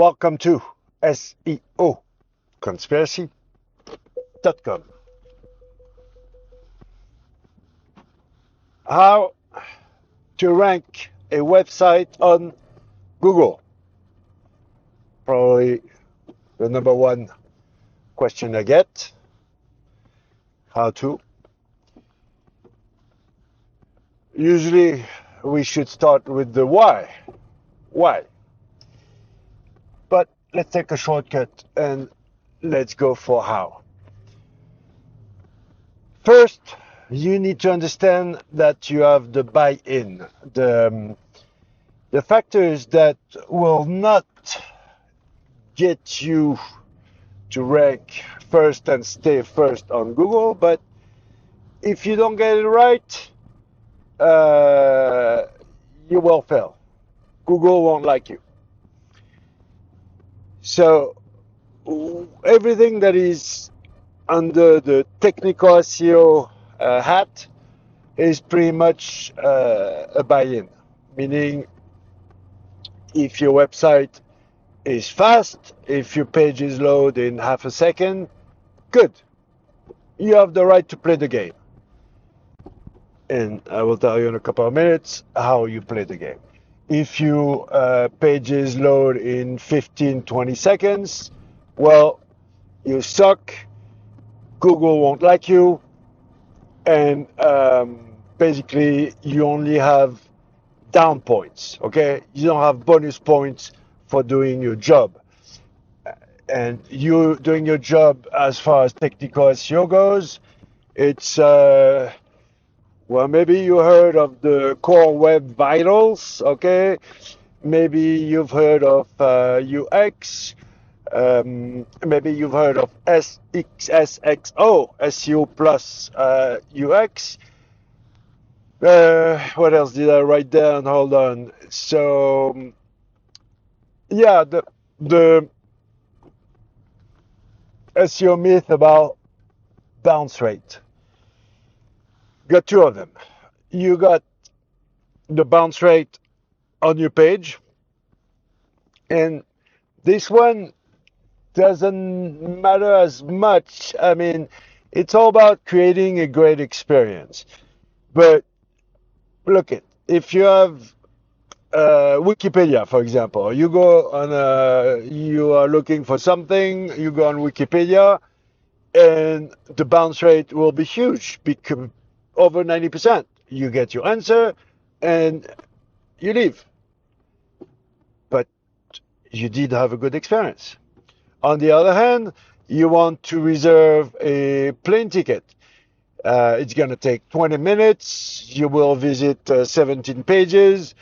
Welcome to SEO Conspiracy.com. How to rank a website on Google. Probably the number one question I get. How to? Usually we should start with the why. Why? But let's take a shortcut and let's go for how. First, you need to understand that you have the buy-in, the factors that will not get you to rank first and stay first on Google, but if you don't get it right, you will fail. Google won't like you. So everything that is under the technical SEO hat is pretty much a buy-in, meaning if your website is fast, if your page is load in half a second, good. You have the right to play the game. And I will tell you in a couple of minutes how you play the game. If your pages load in 15, 20 seconds, well, you suck. Google won't like you. And basically, you only have down points, okay? You don't have bonus points for doing your job. And you doing your job as far as technical SEO goes, it's well, maybe you heard of the Core Web Vitals, okay? Maybe you've heard of UX. Maybe you've heard of SXSXO, SEO plus UX. What else did I write down? Hold on. So, yeah, the SEO myth about bounce rate. Got two of them. You got the bounce rate on your page, and this one doesn't matter as much. I mean, it's all about creating a great experience. But look at if you have Wikipedia, for example, you go on you are looking for something, you go on Wikipedia, and the bounce rate will be huge because over 90%. You get your answer and you leave. But you did have a good experience. On the other hand, you want to reserve a plane ticket. It's going to take 20 minutes. You will visit 17 pages.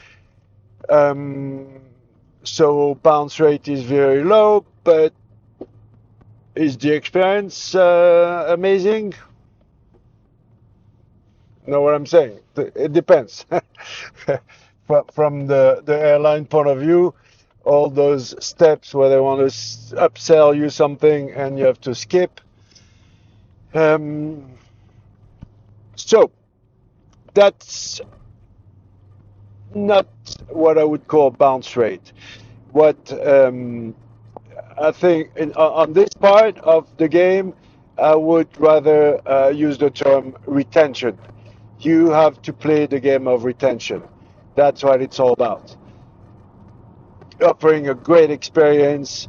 So bounce rate is very low, but is the experience amazing? Know what I'm saying? It depends. From the airline point of view, all those steps where they want to upsell you something and you have to skip. So that's not what I would call bounce rate. What I think on this part of the game, I would rather use the term retention. You have to play the game of retention. That's what it's all about. Offering a great experience,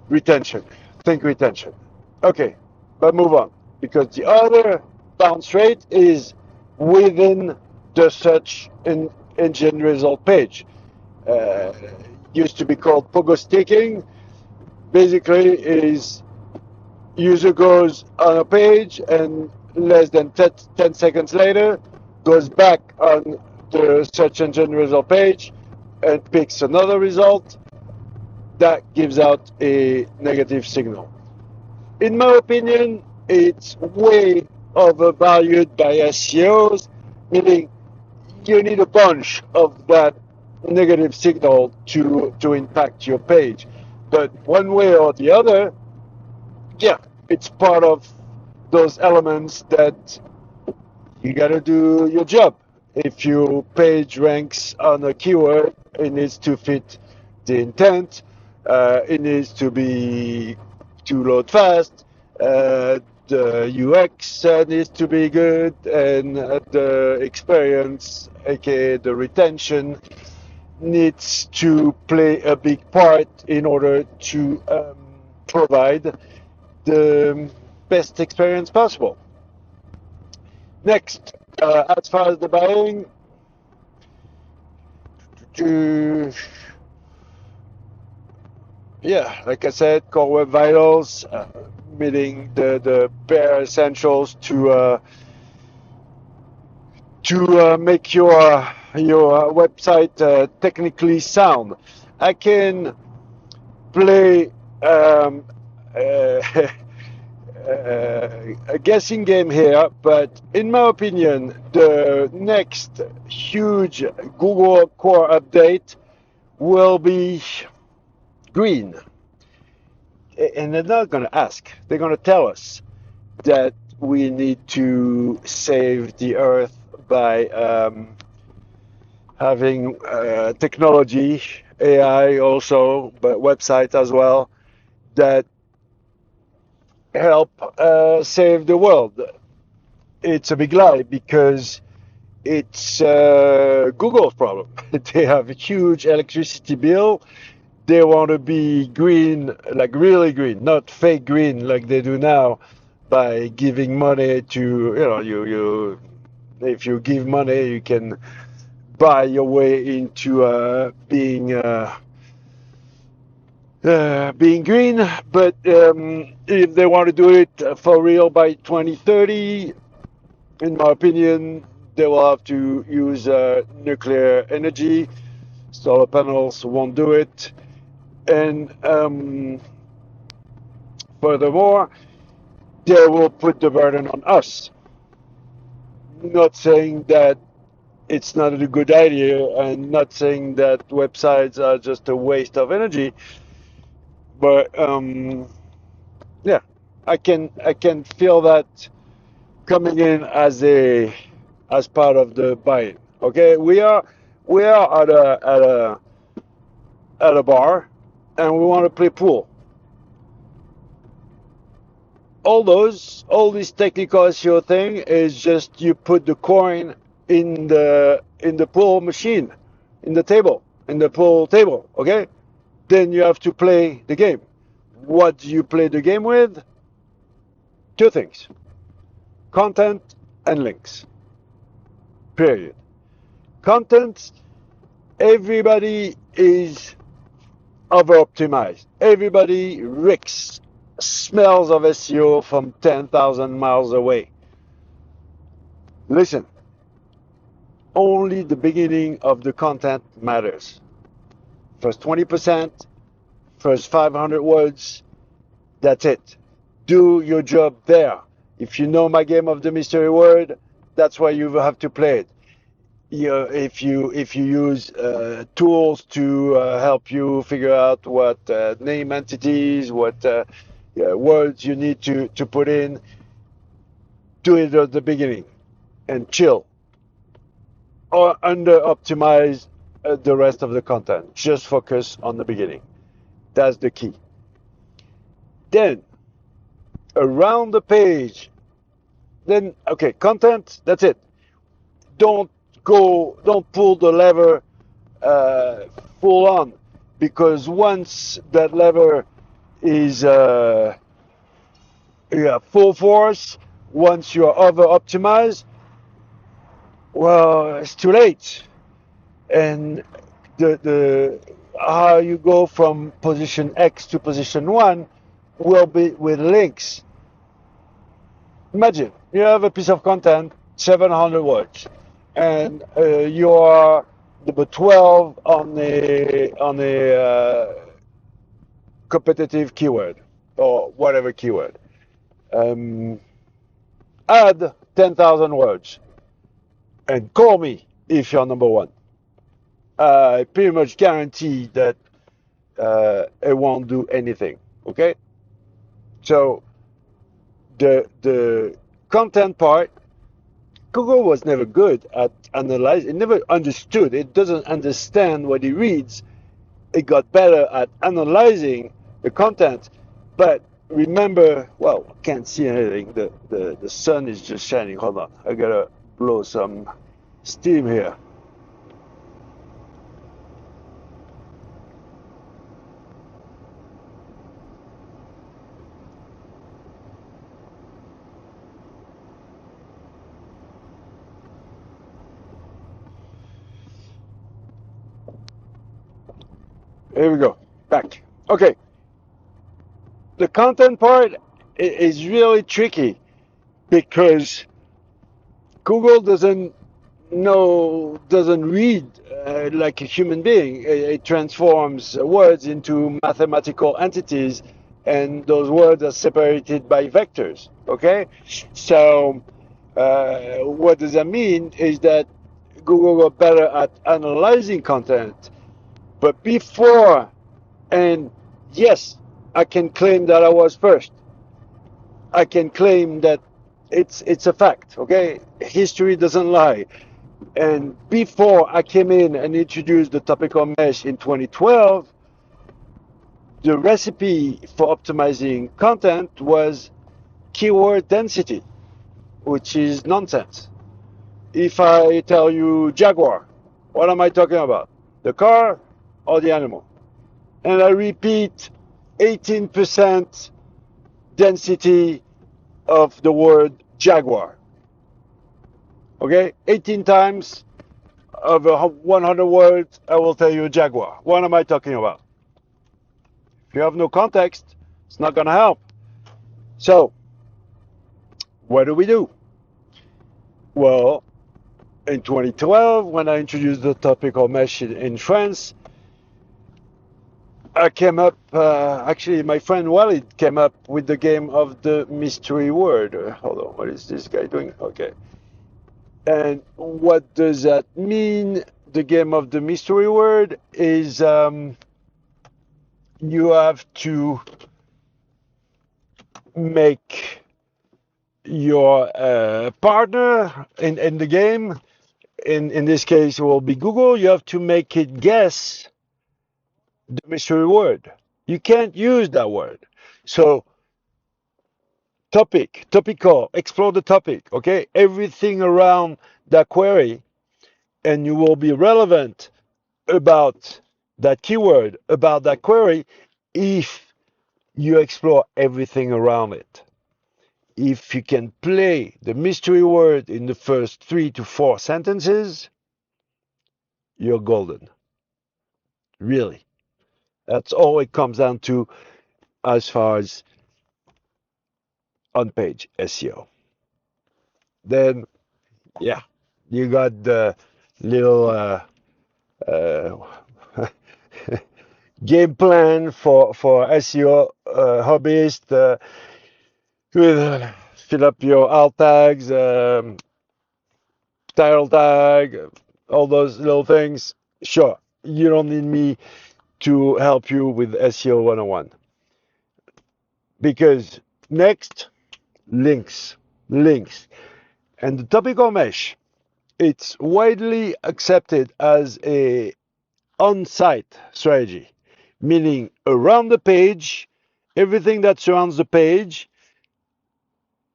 retention. Think retention. Okay, but move on. Because the other bounce rate is within the search engine result page. Used to be called pogo sticking. Basically is user goes on a page and less than 10 seconds later goes back on the search engine result page and picks another result that gives out a negative signal. In my opinion, it's way overvalued by SEOs, meaning you need a bunch of that negative signal to impact your page. But one way or the other, yeah, it's part of those elements that you gotta do your job. If your page ranks on a keyword, it needs to fit the intent. It needs to load fast. The UX needs to be good, and the experience, aka the retention, needs to play a big part in order to provide the best experience possible. Next, as far as the buying, yeah, like I said, core web vitals, meaning the bare essentials to make your website technically sound. I can play a guessing game here, but in my opinion, the next huge Google core update will be green. And they're not going to ask, they're going to tell us that we need to save the earth by having technology, AI also, but websites as well, that help save the world. It's a big lie because it's Google's problem. They have a huge electricity bill. They want to be green, like really green, not fake green like they do now, by giving money to, you if you give money, you can buy your way into being green. But if they want to do it for real by 2030, in my opinion, they will have to use nuclear energy. Solar panels won't do it. And furthermore, they will put the burden on us. Not saying that it's not a good idea, and not saying that websites are just a waste of energy, but yeah, I can feel that coming in as part of the buy-in. Okay, we are at a bar, and we want to play pool. All this technical SEO thing is just you put the coin in the pool machine, in the pool table. Okay, then you have to play the game. What do you play the game with? Two things: content and links. Period. Content. Everybody is over optimized. Everybody reeks smells of SEO from 10,000 miles away. Listen, only the beginning of the content matters. First 20%, first 500 words, that's it. Do your job there. If you know my game of the mystery word, that's why you have to play it. If you use tools to help you figure out what name entities, what words you need to put in, do it at the beginning and chill. Or under optimize the rest of the content. Just focus on the beginning. That's the key. Then around the page, then okay, content, that's it. Don't pull the lever full on, because once that lever is full force, once you're over optimized, well, it's too late. And the how you go from position X to position 1 will be with links. Imagine you have a piece of content, 700 words, and you are number 12 on a competitive keyword or whatever keyword. Add 10,000 words and call me if you're number 1. I pretty much guarantee that it won't do anything. Okay, so the content part, Google was never good at analyzing. It never understood. It doesn't understand what it reads. it got better at analyzing the content. But remember, well, I can't see anything. The sun is just shining. Hold on, I gotta blow some steam here. Here we go. Back. Okay. The content part is really tricky because Google doesn't read like a human being. It transforms words into mathematical entities, and those words are separated by vectors. Okay, so what does that mean? Is that Google got better at analyzing content, but before, and yes, I can claim that I was first. I can claim that it's a fact. Okay, history doesn't lie. And before I came in and introduced the topical mesh in 2012, the recipe for optimizing content was keyword density, which is nonsense. If I tell you Jaguar, what am I talking about? The car or the animal? And I repeat 18% density of the word Jaguar. Okay? 18 times over 100 words, I will tell you Jaguar. What am I talking about? If you have no context, it's not going to help. So, what do we do? Well, in 2012, when I introduced the topical mesh in France, I came up, actually, my friend Walid came up with the game of the mystery word. Hold on, what is this guy doing? Okay. And what does that mean? The game of the mystery word is you have to make your partner in the game, in this case it will be Google, you have to make it guess the mystery word. You can't use that word. So topical, explore the topic, okay? Everything around that query, and you will be relevant about that keyword, about that query, if you explore everything around it. If you can play the mystery word in the first 3 to 4 sentences, you're golden. Really. That's all it comes down to as far as on page SEO. Then, yeah, you got the little game plan for SEO hobbyists with fill up your alt tags, title tag, all those little things. Sure, you don't need me to help you with SEO 101. Because next, links. Links. And the topical mesh, it's widely accepted as a on-site strategy, meaning around the page, everything that surrounds the page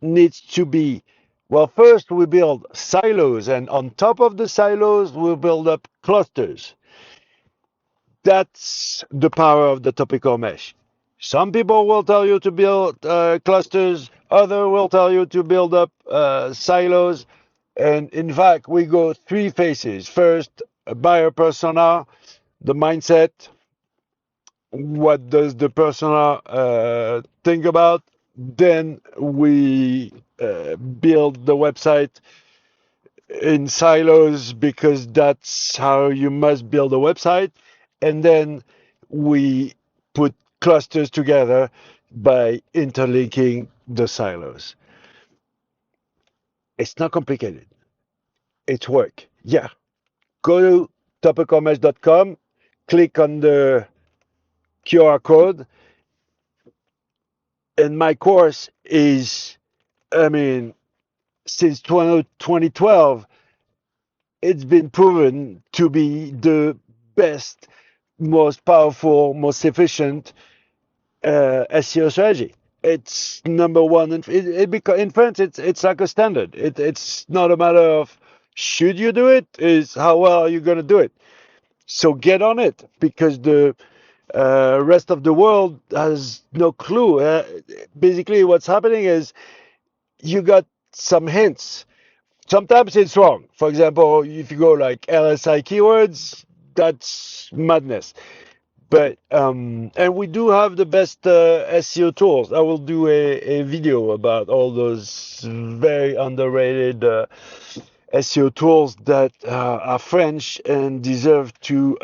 needs to be, well, first we build silos, and on top of the silos, we build up clusters. That's the power of the topical mesh. Some people will tell you to build clusters, others will tell you to build up silos. And in fact, we go 3 phases. First, a buyer persona, the mindset. What does the persona think about? Then we build the website in silos because that's how you must build a website. And then we put clusters together by interlinking the silos. It's not complicated. It's work. Yeah. Go to topicalmesh.com, click on the QR code, and my course is, I mean, since 2012, it's been proven to be the best most powerful, most efficient SEO strategy. It's number one, and in France, it's like a standard. It's not a matter of should you do it, is how well are you going to do it. So get on it, because the rest of the world has no clue. Basically, what's happening is you got some hints. Sometimes it's wrong. For example, if you go like LSI keywords, that's madness. But and we do have the best SEO tools. I will do a video about all those very underrated SEO tools that are French and deserve to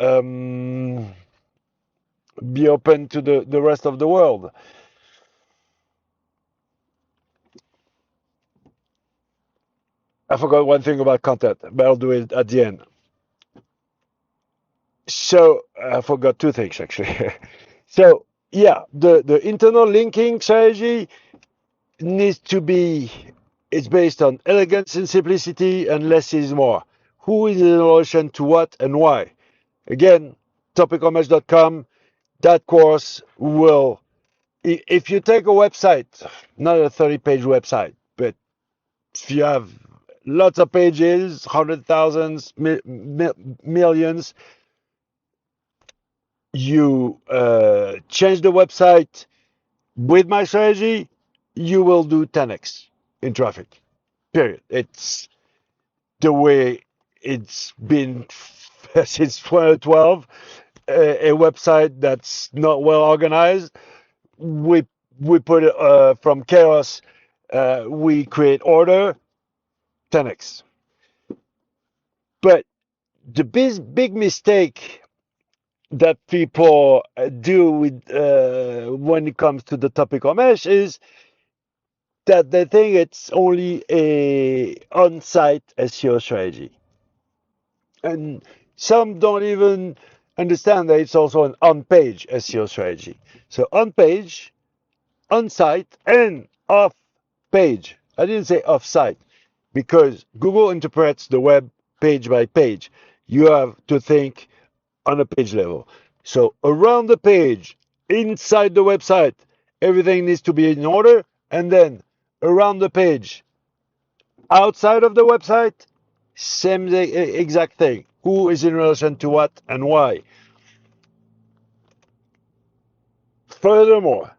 be open to the rest of the world. I forgot one thing about content, but I'll do it at the end. So I forgot two things actually. So yeah, the internal linking strategy needs to be, it's based on elegance and simplicity, and less is more. Who is in relation to what and why? Again, topicalmatch.com, that course will, if you take a website, not a 30-page website, but if you have lots of pages, hundred thousands, millions, you change the website with my strategy, you will do 10x in traffic. Period. It's the way it's been since 2012. A website that's not well organized, we put it from chaos. We create order, 10x. But the big mistake that people do with when it comes to the topical mesh is that they think it's only a on-site SEO strategy, and some don't even understand that it's also an on-page SEO strategy. So on-page, on-site, and off-page. I didn't say off-site because Google interprets the web page by page. You have to think on a page level. So around the page, inside the website, everything needs to be in order, and then around the page, outside of the website, same exact thing. Who is in relation to what and why? Furthermore,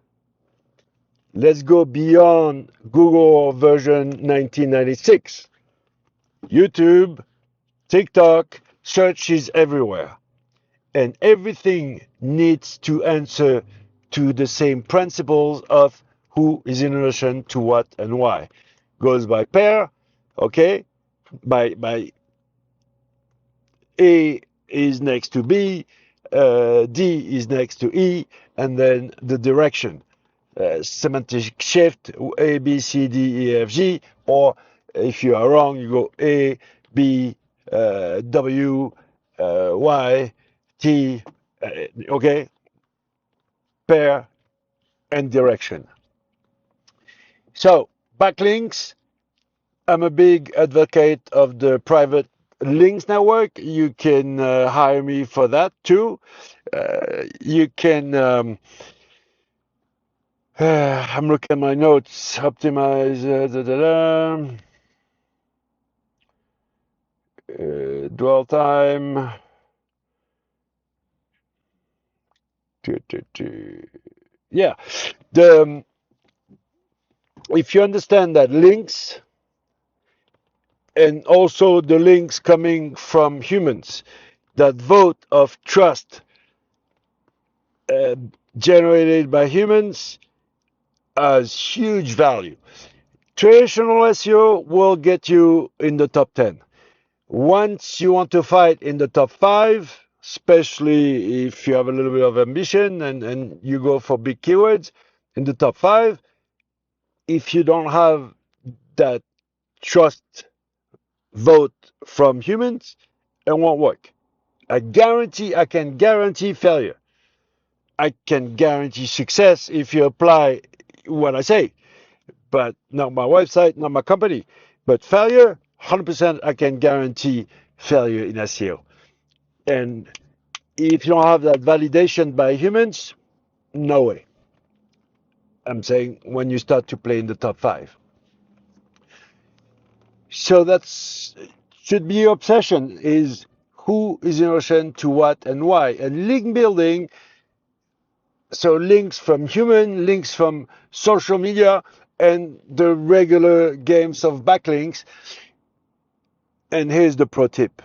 let's go beyond Google version 1996. YouTube, TikTok, search is everywhere. And everything needs to answer to the same principles of who is in relation to what and why. Goes by pair, okay? By A is next to B, D is next to E, and then the direction. Semantic shift, A, B, C, D, E, F, G, or if you are wrong, you go A, B, W, Y, T, okay? Pair and direction. So, backlinks, I'm a big advocate of the private links network. You can hire me for that too. You can, I'm looking at my notes, optimize, dwell time. Yeah, the if you understand that links, and also the links coming from humans, that vote of trust uh, generated by humans has huge value. Traditional SEO will get you in the top 10. Once you want to fight in the top 5, especially if you have a little bit of ambition and you go for big keywords in the top 5, if you don't have that trust vote from humans, it won't work. I can guarantee failure. I can guarantee success if you apply what I say, but not my website, not my company. But failure, 100% I can guarantee failure in SEO. And If you don't have that validation by humans, no way. I'm saying when you start to play in the top five. So that's should be your obsession is who is in relation to what and why. And link building, so links from human, links from social media, and the regular games of backlinks. And here's the pro tip.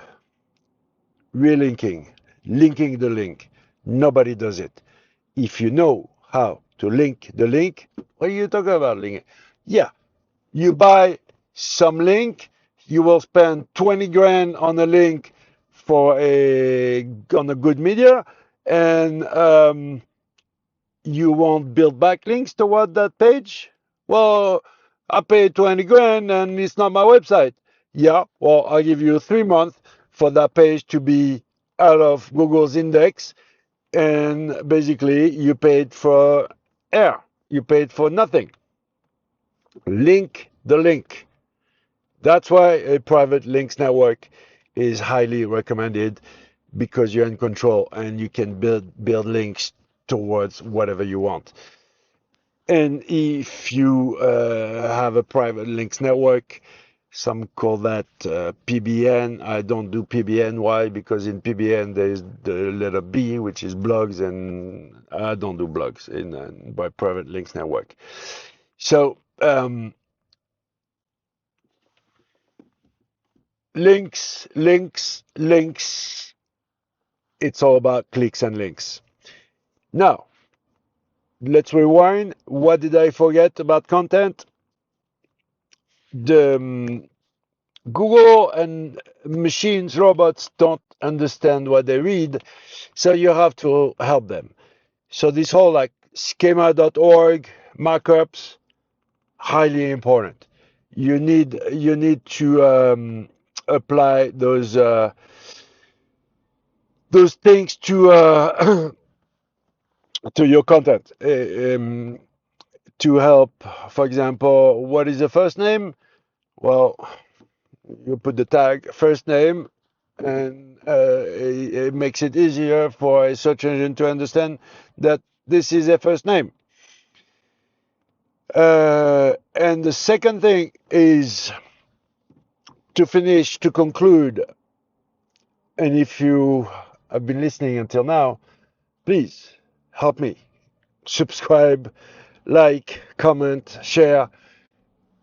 Relinking, linking the link. Nobody does it. If you know how to link the link, what are you talking about linking? Yeah, you buy some link, you will spend 20 grand on a link for on a good media, and you won't build backlinks toward that page. Well, I paid 20 grand and it's not my website. Yeah, well, I'll give you 3 months for that page to be out of Google's index, and basically you paid for air. You paid for nothing. Link the link. That's why a private links network is highly recommended, because you're in control and you can build links towards whatever you want. And if you have a private links network, some call that PBN. I don't do PBN. Why? Because in PBN there's the letter B, which is blogs, and I don't do blogs in by private links network. So links, links, links. It's all about clicks and links. Now, let's rewind. What did I forget about content? The Google and machines, robots don't understand what they read, so you have to help them. So this whole like schema.org markups, highly important. You need to apply those things to to your content to help. For example, what is the first name? Well, you put the tag first name, and it makes it easier for a search engine to understand that this is a first name. And the second thing is to finish, to conclude. And if you have been listening until now, please help me. Subscribe, like, comment, share.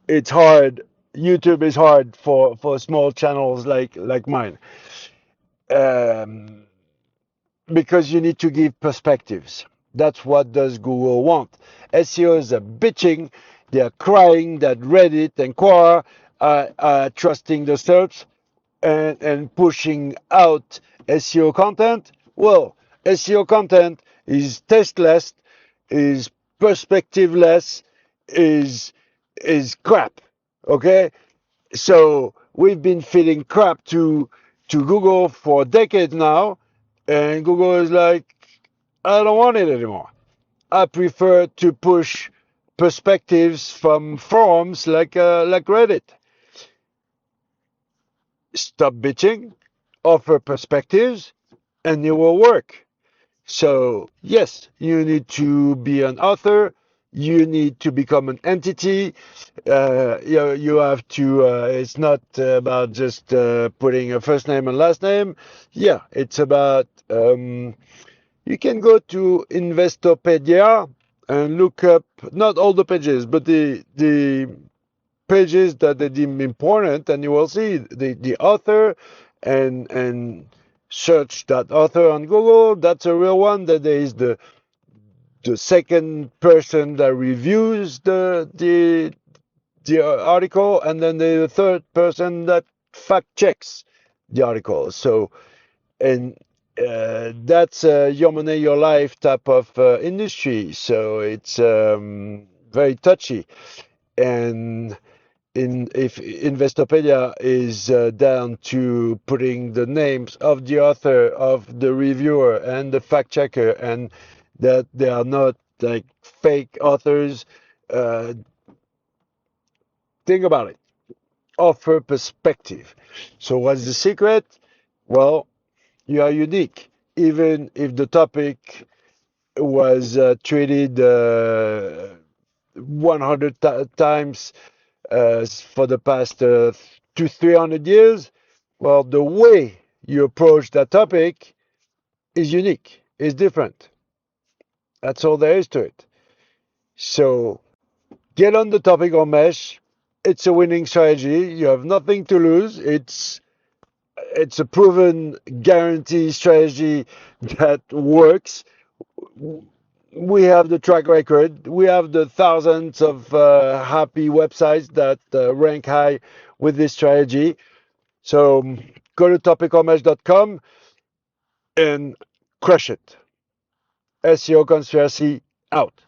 It's hard. YouTube is hard for small channels like mine. Um, because you need to give perspectives. That's what does Google want. SEOs are bitching, they are crying that Reddit and Quora are trusting the search and pushing out SEO content. Well, SEO content is tasteless, is perspectiveless, is crap. Okay, so we've been feeding crap to Google for decades now, and Google is like, I don't want it anymore. I prefer to push perspectives from forums like Reddit. Stop bitching, offer perspectives, and it will work. So yes, you need to be an author. You need to become an entity. You have to. It's not about just putting a first name and last name. Yeah, it's about. You can go to Investopedia and look up not all the pages, but the pages that they deem important, and you will see the author, and search that author on Google. That's a real one. That there is the second person that reviews the article, and then the third person that fact checks the article. So, and that's your money, your life type of industry. So it's very touchy. And if Investopedia is down to putting the names of the author, of the reviewer, and the fact checker, and that they are not like fake authors, uh, think about it. Offer perspective. So what's the secret? Well, you are unique. even if the topic was treated 100 times for the past 300 years. Well, the way you approach that topic is unique, is different. That's all there is to it. So get on the topic of mesh. It's a winning strategy. You have nothing to lose. It's a proven guarantee strategy that works. We have the track record. We have the thousands of happy websites that rank high with this strategy. So go to topicalmesh.com and crush it. SEO Conspiracy out.